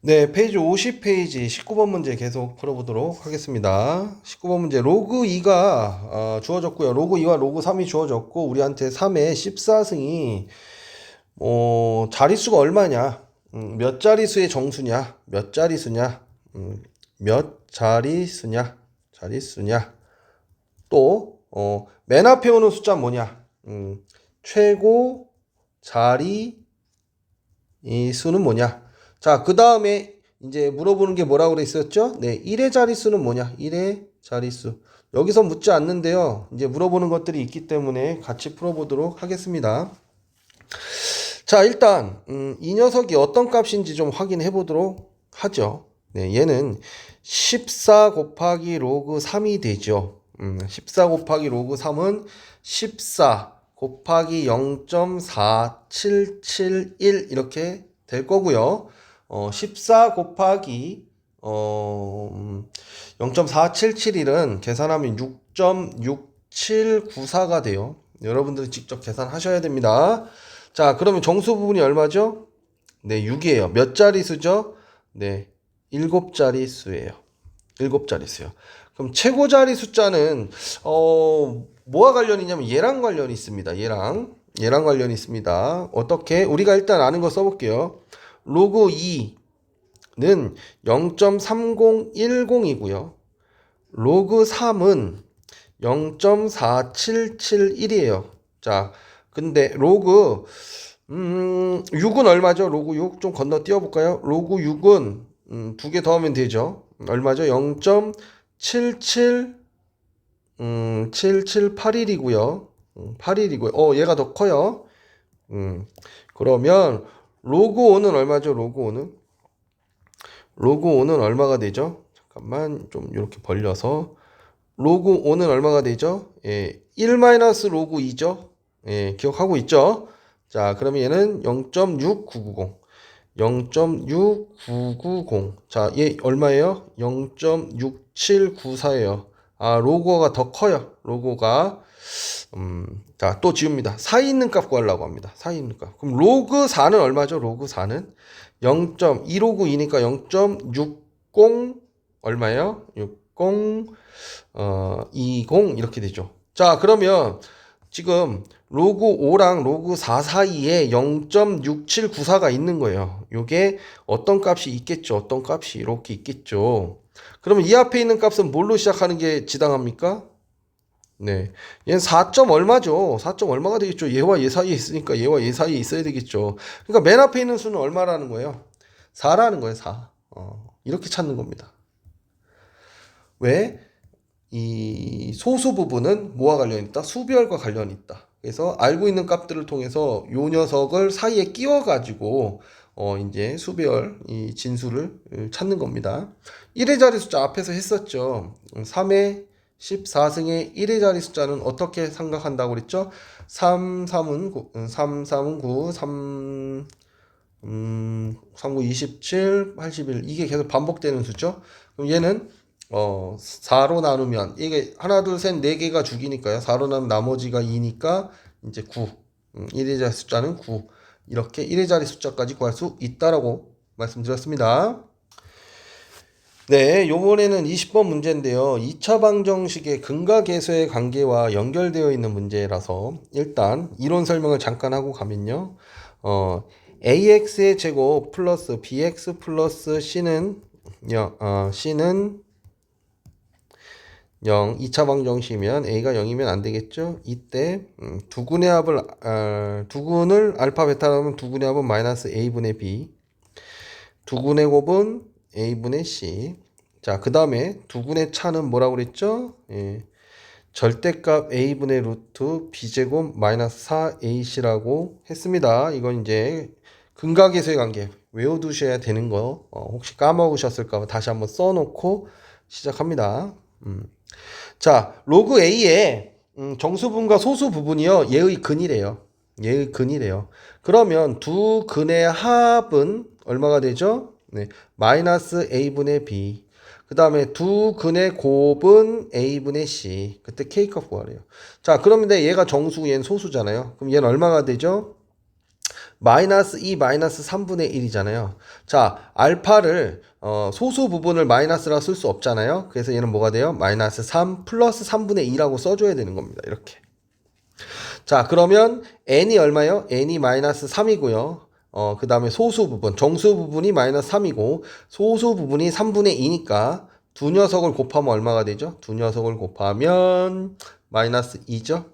네, 페이지 50페이지 19번 문제 계속 풀어보도록 하겠습니다. 19번 문제 로그 2가 주어졌고요. 로그 2와 로그 3이 주어졌고 우리한테 3의 14승이 자릿수가 얼마냐? 몇 자릿수의 정수냐? 몇 자릿수냐? 몇 자릿수냐? 자릿수냐? 또 맨 앞에 오는 숫자는 뭐냐? 최고 자리 이 수는 뭐냐? 자, 그 다음에 이제 물어보는 게 뭐라고 그랬었죠? 네, 1의 자릿수는 뭐냐? 1의 자릿수. 여기서 묻지 않는데요. 이제 물어보는 것들이 있기 때문에 같이 풀어보도록 하겠습니다. 자, 일단 이 녀석이 어떤 값인지 좀 확인해 보도록 하죠. 네, 얘는 14 곱하기 로그 3이 되죠. 14 곱하기 로그 3은 14 곱하기 0.4771 이렇게 될 거고요. 14 곱하기 0.4771은 계산하면 6.6794가 돼요. 여러분들이 직접 계산하셔야 됩니다. 자, 그러면 정수 부분이 얼마죠? 네, 6이에요. 몇 자릿수죠? 네, 7자릿수예요. 7자릿수요. 그럼 최고 자리 숫자는 뭐와 관련이 있냐면 얘랑 관련이 있습니다. 얘랑 관련이 있습니다. 어떻게? 우리가 일단 아는 거 써볼게요. 로그 2는 0.3010이고요. 로그 3은 0.4771이에요. 자, 근데 로그 6은 얼마죠? 로그 6 좀 건너뛰어 볼까요? 로그 6은 두 개 더하면 되죠. 얼마죠? 0.77 7781이고요. 8일이고요. 얘가 더 커요. 그러면 로그 5는 얼마죠? 로그 5는? 로그 5는 얼마가 되죠? 잠깐만 좀 이렇게 벌려서 로그 5는 얼마가 되죠? 예, 1-로그 2죠? 예, 기억하고 있죠? 자, 그러면 얘는 0.6990. 0.6990. 자, 얘 얼마예요? 0.6794예요. 아, 로고가 더 커요. 로고가. 자, 또 지웁니다. 사이 있는 값 구하려고 합니다. 사이 있는 값. 그럼 로그 4는 얼마죠? 로그 4는 0.2로그 2니까 0.60 얼마예요? 60 20 이렇게 되죠. 자, 그러면 지금 로그 5랑 로그 4 사이에 0.6794가 있는 거예요. 요게 어떤 값이 있겠죠? 어떤 값이 이렇게 있겠죠. 그러면 이 앞에 있는 값은 뭘로 시작하는 게 지당합니까? 네. 얘는 4. 얼마죠? 4. 얼마가 되겠죠? 얘와 얘 사이에 있으니까 얘와 얘 사이에 있어야 되겠죠. 그러니까 맨 앞에 있는 수는 얼마라는 거예요? 4라는 거예요, 4. 이렇게 찾는 겁니다. 왜? 이 소수 부분은 뭐와 관련이 있다? 수별과 관련이 있다. 그래서 알고 있는 값들을 통해서 요 녀석을 사이에 끼워 가지고 이제 수별 이 진수를 찾는 겁니다. 1의 자리 숫자 앞에서 했었죠. 3의 14승의 1의 자리 숫자는 어떻게 생각한다고 그랬죠? 3, 3은 9, 3, 3은 9, 3, 9, 27, 81. 이게 계속 반복되는 수죠. 그럼 얘는 4로 나누면 이게 하나 둘 셋 네 개가 주기니까요. 4로 나누면 나머지가 2니까 이제 9. 1의 자리 숫자는 9. 이렇게 1의 자리 숫자까지 구할 수 있다라고 말씀드렸습니다. 네, 요번에는 20번 문제인데요. 2차 방정식의 근과 계수의 관계와 연결되어 있는 문제라서 일단 이론 설명을 잠깐 하고 가면요. ax의 제곱 플러스 bx 플러스 c는 c는 0, 2차 방정식이면 a가 0이면 안 되겠죠? 이때 두근의 합을 두근을 알파 베타로 하면 두근의 합은 마이너스 a분의 b, 두근의 곱은 a분의 c. 자, 그 다음에 두근의 차는 뭐라고 그랬죠? 예, 절대값 a분의 루트 b제곱 마이너스 4ac라고 했습니다. 이건 이제 근각계수의 관계 외워두셔야 되는 거 혹시 까먹으셨을까 봐 다시 한번 써놓고 시작합니다. 자, 로그 A의 정수분과 소수 부분이요. 얘의 근이래요. 얘의 근이래요. 그러면 두 근의 합은 얼마가 되죠? 네, 마이너스 A분의 B. 그 다음에 두 근의 곱은 A분의 C. 그때 K값 구하래요. 자, 그러면 얘가 정수고 얘는 소수잖아요. 그럼 얘는 얼마가 되죠? 마이너스 2 마이너스 3분의 1이잖아요. 자, 알파를 소수 부분을 마이너스라 쓸 수 없잖아요. 그래서 얘는 뭐가 돼요? 마이너스 3 플러스 3분의 2라고 써줘야 되는 겁니다. 이렇게. 자, 그러면 n이 얼마요? n이 마이너스 3이고요. 그 다음에 소수 부분, 정수 부분이 마이너스 3이고 소수 부분이 3분의 2니까 두 녀석을 곱하면 얼마가 되죠? 두 녀석을 곱하면 마이너스 2죠?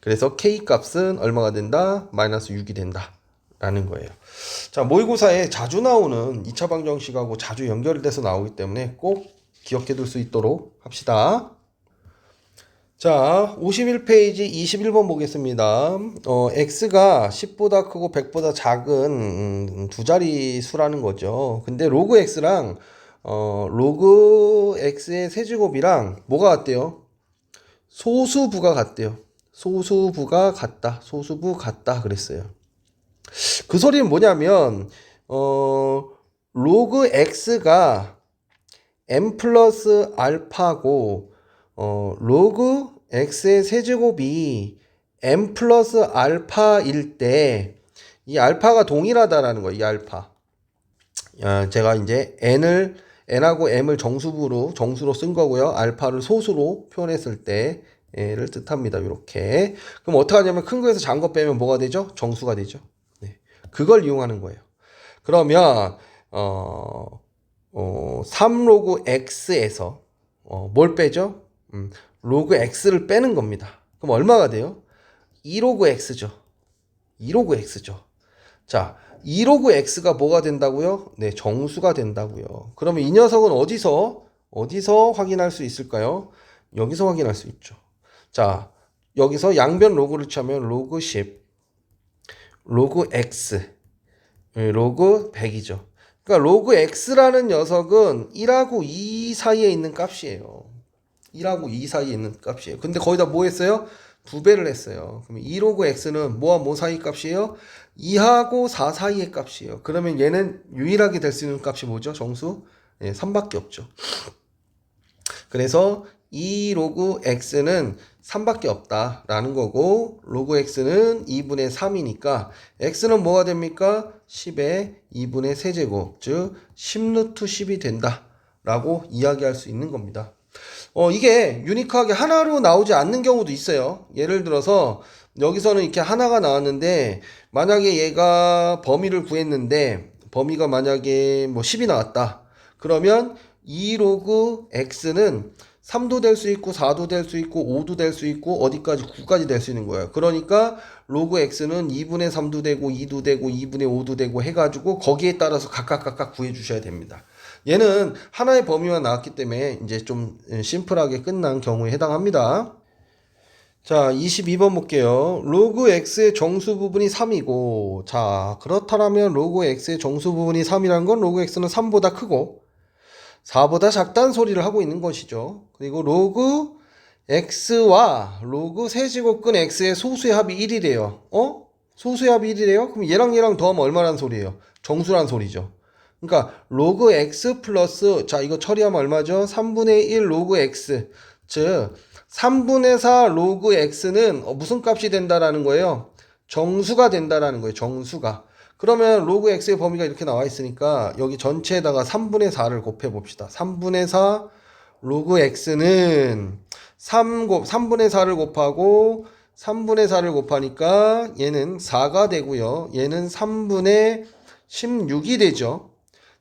그래서 k 값은 얼마가 된다? 마이너스 6이 된다 라는 거예요. 자, 모의고사에 자주 나오는 2차 방정식하고 자주 연결돼서 나오기 때문에 꼭 기억해 둘 수 있도록 합시다. 자, 51페이지 21번 보겠습니다. x가 10보다 크고 100보다 작은 두 자리 수라는 거죠. 근데 로그 x랑 로그 x의 세제곱이랑 뭐가 같대요? 소수부가 같대요. 소수부가 같다. 소수부 같다 그랬어요. 그 소리는 뭐냐면 로그 x가 m 플러스 알파고 로그 x의 세제곱이 m 플러스 알파일 때 이 알파가 동일하다라는 거예요. 이 알파. 제가 이제 n하고 m을 정수로 쓴 거고요. 알파를 소수로 표현했을 때를 뜻합니다. 이렇게. 그럼 어떻게 하냐면 큰 거에서 작은 거 빼면 뭐가 되죠? 정수가 되죠. 네. 그걸 이용하는 거예요. 그러면 3로그 x에서 뭘 빼죠? 로그 x를 빼는 겁니다. 그럼 얼마가 돼요? 2로그 x죠. 2로그 x죠. 자, 2로그 x가 뭐가 된다고요? 네, 정수가 된다고요. 그러면 이 녀석은 어디서 확인할 수 있을까요? 여기서 확인할 수 있죠. 자, 여기서 양변 로그를 치면 로그 10, 로그 x, 로그 100이죠. 그러니까 로그 x라는 녀석은 1하고 2 사이에 있는 값이에요. 1하고 2 사이에 있는 값이에요. 근데 거기다 뭐 했어요? 2배를 했어요. 그럼 2로그 x는 뭐와 뭐 사이 값이에요? 2하고 4 사이의 값이에요. 그러면 얘는 유일하게 될 수 있는 값이 뭐죠? 정수? 네, 3밖에 없죠. 그래서 2로그 x는 3밖에 없다라는 거고 로그 x는 2분의 3이니까 x는 뭐가 됩니까? 10의 2분의 세제곱 즉 10루트 10이 된다라고 이야기할 수 있는 겁니다. 이게 유니크하게 하나로 나오지 않는 경우도 있어요. 예를 들어서 여기서는 이렇게 하나가 나왔는데 만약에 얘가 범위를 구했는데 범위가 만약에 뭐 10이 나왔다. 그러면 2로그 x는 3도 될 수 있고 4도 될 수 있고 5도 될 수 있고 어디까지 9까지 될 수 있는 거예요. 그러니까 로그 x는 2분의 3도 되고 2도 되고 2분의 5도 되고 해가지고 거기에 따라서 각각 구해 주셔야 됩니다. 얘는 하나의 범위만 나왔기 때문에 이제 좀 심플하게 끝난 경우에 해당합니다. 자, 22번 볼게요. 로그 x의 정수 부분이 3이고 자, 그렇다면 로그 x의 정수 부분이 3이라는 건 로그 x는 3보다 크고 4보다 작다는 소리를 하고 있는 것이죠. 그리고 로그 x와 로그 세제곱근 x의 소수의 합이 1이래요. 소수의 합이 1이래요? 그럼 얘랑 더하면 얼마란 소리예요? 정수란 소리죠. 그러니까 로그 x 플러스 자 이거 처리하면 얼마죠? 3분의 1 로그 x 즉 3분의 4 로그 x는 무슨 값이 된다라는 거예요? 정수가 된다라는 거예요. 정수가. 그러면 로그 x의 범위가 이렇게 나와 있으니까 여기 전체에다가 3분의 4를 곱해 봅시다. 3분의 4 로그 x는 3분의 4를 곱하고 3분의 4를 곱하니까 얘는 4가 되고요. 얘는 3분의 16이 되죠.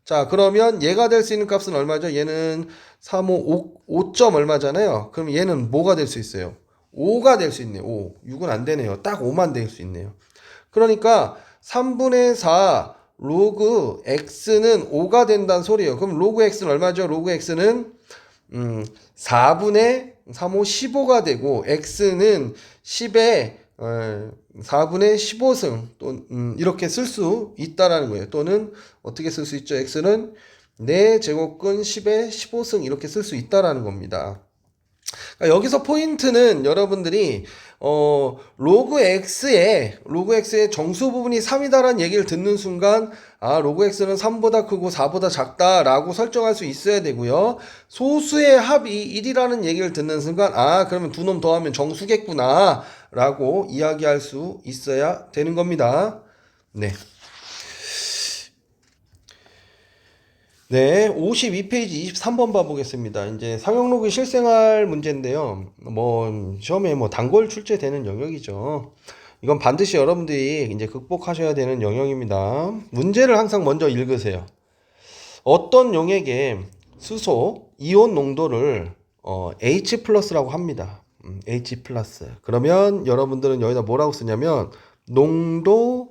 자, 그러면 얘가 될 수 있는 값은 얼마죠? 얘는 3, 5 점 얼마잖아요. 그럼 얘는 뭐가 될 수 있어요? 5가 될 수 있네요. 5. 6은 안 되네요. 딱 5만 될 수 있네요. 그러니까 3분의 4 로그 x는 5가 된다는 소리예요. 그럼 로그 x는 얼마죠? 로그 x는 4분의 3, 5, 15가 되고 x는 10에 4분의 15승 또 이렇게 쓸 수 있다라는 거예요. 또는 어떻게 쓸 수 있죠? x는 4제곱근 10의 15승 이렇게 쓸 수 있다라는 겁니다. 그러니까 여기서 포인트는 여러분들이 로그 x의 정수 부분이 3이다라는 얘기를 듣는 순간 로그 x는 3보다 크고 4보다 작다라고 설정할 수 있어야 되고요. 소수의 합이 1이라는 얘기를 듣는 순간 그러면 두 놈 더하면 정수겠구나 라고 이야기할 수 있어야 되는 겁니다. 네. 네, 52페이지 23번 봐보겠습니다. 이제 상용로그 실생활 문제인데요. 뭐 시험에 뭐 단골 출제되는 영역이죠. 이건 반드시 여러분들이 이제 극복하셔야 되는 영역입니다. 문제를 항상 먼저 읽으세요. 어떤 용액의 수소 이온 농도를 H 플러스라고 합니다. H 플러스. 그러면 여러분들은 여기다 뭐라고 쓰냐면 농도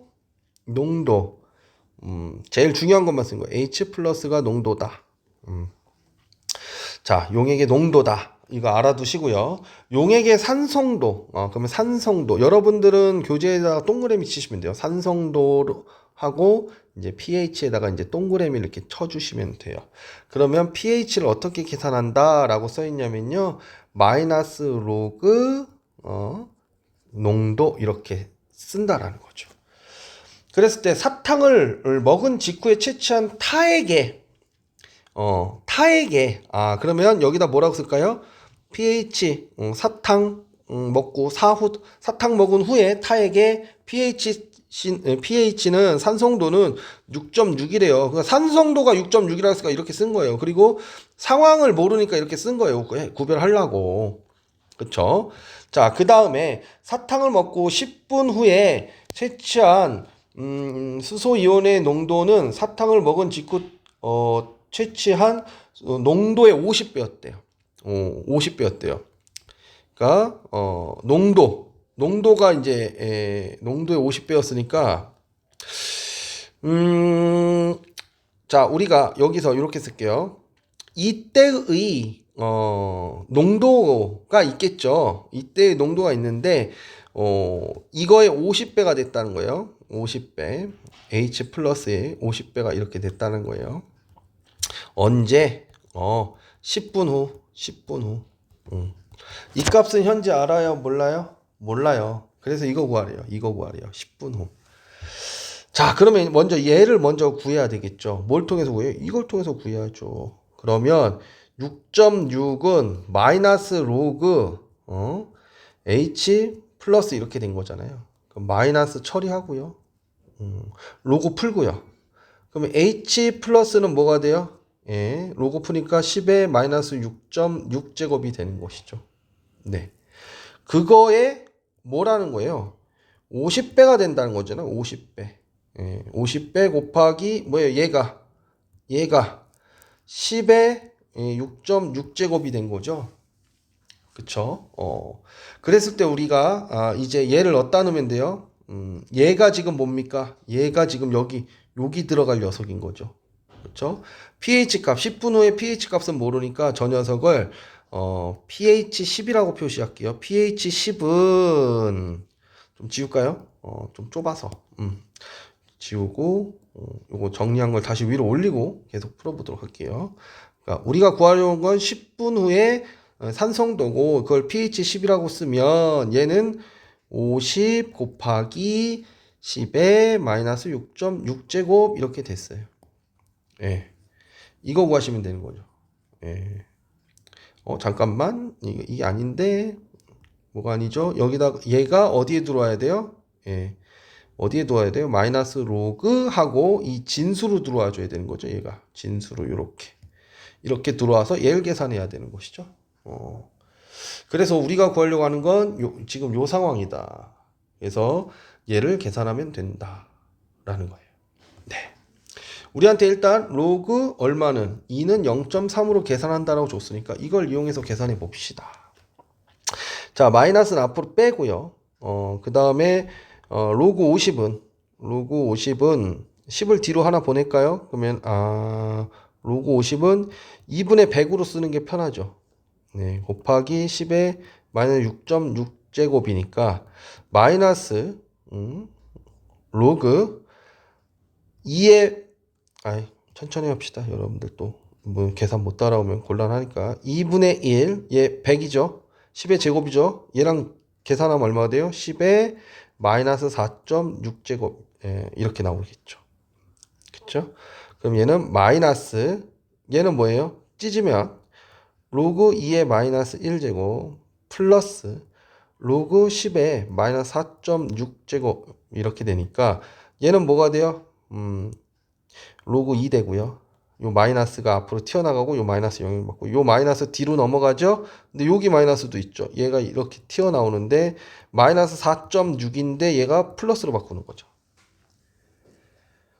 제일 중요한 것만 쓴 거예요. H 플러스가 농도다. 자, 용액의 농도다. 이거 알아두시고요. 용액의 산성도. 그러면 산성도. 여러분들은 교재에다가 동그라미 치시면 돼요. 산성도 하고 이제 pH에다가 이제 동그라미 이렇게 쳐주시면 돼요. 그러면 pH를 어떻게 계산한다라고 써 있냐면요. 마이너스 로그 농도 이렇게 쓴다라는 거죠. 그랬을 때 사탕을 먹은 직후에 채취한 타액에 그러면 여기다 뭐라고 쓸까요? pH 사탕 먹고 사탕 먹은 후에 타액의 pH는 산성도는 6.6이래요. 그러니까 산성도가 6.6이라고 했으니까 이렇게 쓴 거예요. 그리고 상황을 모르니까 이렇게 쓴 거예요. 구별하려고. 그쵸? 자, 그 다음에 사탕을 먹고 10분 후에 채취한 수소이온의 농도는 사탕을 먹은 직후 채취한 농도의 50배였대요. 50배였대요. 그러니까 농도가 이제 농도의 50배였으니까 자, 우리가 여기서 이렇게 쓸게요. 이때의 농도가 있겠죠. 이때의 농도가 있는데 이거의 50배가 됐다는 거예요. 50배. H 플러스의 50배가 이렇게 됐다는 거예요. 언제? 10분 후. 10분 후. 이 값은 현재 알아요? 몰라요? 몰라요. 그래서 이거 구하래요. 10분 후. 자, 그러면 얘를 먼저 구해야 되겠죠. 뭘 통해서 구해요? 이걸 통해서 구해야죠. 그러면 6.6은 마이너스 로그 H 플러스 이렇게 된 거잖아요. 그럼 마이너스 처리하고요. 로그 풀고요. 그러면 H 플러스는 뭐가 돼요? 예, 로그 푸니까 10의 마이너스 6.6제곱이 되는 것이죠. 네. 그거에 뭐라는 거예요? 50배가 된다는 거잖아요. 50배. 예, 50배 곱하기 뭐예요? 얘가 10의 6.6제곱이 된 거죠. 그쵸? 그랬을 때 우리가 이제 얘를 어디다 넣으면 돼요? 얘가 지금 뭡니까? 얘가 지금 여기 들어갈 녀석인 거죠. 그쵸? pH 값 10분 후에 pH 값은 모르니까 저 녀석을 pH 10이라고 표시할게요. pH 10은 좀 지울까요? 좀 좁아서 지우고 요거 정리한 걸 다시 위로 올리고 계속 풀어보도록 할게요. 그러니까 우리가 구하려는 건 10분 후에 산성도고 그걸 pH 10이라고 쓰면 얘는 50 곱하기 10의 마이너스 6.6제곱 이렇게 됐어요. 예. 이거 구하시면 되는 거죠. 예. 잠깐만. 이게 아닌데 뭐가 아니죠? 여기다 얘가 어디에 들어와야 돼요? 예. 어디에 들어와야 돼요? 마이너스 로그 하고 이 진수로 들어와 줘야 되는 거죠. 얘가 진수로 이렇게 들어와서 얘를 계산해야 되는 것이죠. 그래서 우리가 구하려고 하는 건 지금 요 상황이다. 그래서 얘를 계산하면 된다라는 거예요. 네. 우리한테 일단 로그 얼마는 2는 0.3으로 계산한다라고 줬으니까 이걸 이용해서 계산해 봅시다. 자, 마이너스는 앞으로 빼고요. 그 다음에 로그 50은 10을 뒤로 하나 보낼까요? 그러면 로그 50은 2분의 100으로 쓰는 게 편하죠. 네, 곱하기 10의 마이너스 6.6제곱이니까 마이너스 로그 2의 천천히 합시다. 여러분들 또 뭐 계산 못 따라오면 곤란하니까 2분의 1, 얘 100이죠. 10의 제곱이죠. 얘랑 계산하면 얼마가 돼요? 10의 마이너스 4.6제곱 이렇게 나오겠죠. 그쵸? 그럼 얘는 마이너스 얘는 뭐예요? 찢으면 로그 2의 마이너스 1제곱 플러스 로그 10의 마이너스 4.6제곱 이렇게 되니까 얘는 뭐가 돼요? 로그 2 되고요. 요 마이너스가 앞으로 튀어나가고 요 마이너스 0을 받고 요 마이너스 D로 넘어가죠. 근데 여기 마이너스도 있죠. 얘가 이렇게 튀어나오는데 마이너스 4.6인데 얘가 플러스로 바꾸는 거죠.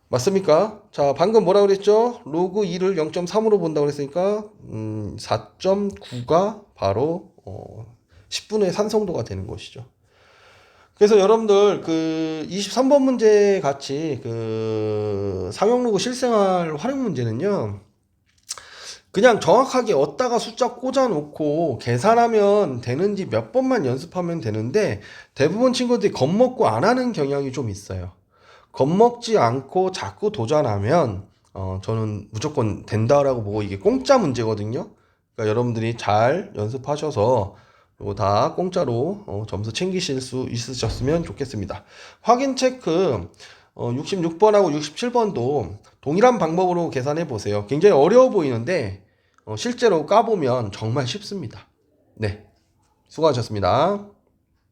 맞습니까? 자, 방금 뭐라 그랬죠? 로그 2를 0.3으로 본다고 그랬으니까 4.9가 바로 10분의 산성도가 되는 것이죠. 그래서 여러분들 그 23번 문제 같이 그 상용로그 실생활 활용 문제는요. 그냥 정확하게 얻다가 숫자 꽂아 놓고 계산하면 되는지 몇 번만 연습하면 되는데 대부분 친구들이 겁먹고 안 하는 경향이 좀 있어요. 겁먹지 않고 자꾸 도전하면 저는 무조건 된다라고 보고 이게 공짜 문제거든요. 그러니까 여러분들이 잘 연습하셔서 이거 다 공짜로 점수 챙기실 수 있으셨으면 좋겠습니다. 확인 체크 66번하고 67번도 동일한 방법으로 계산해 보세요. 굉장히 어려워 보이는데 실제로 까보면 정말 쉽습니다. 네, 수고하셨습니다.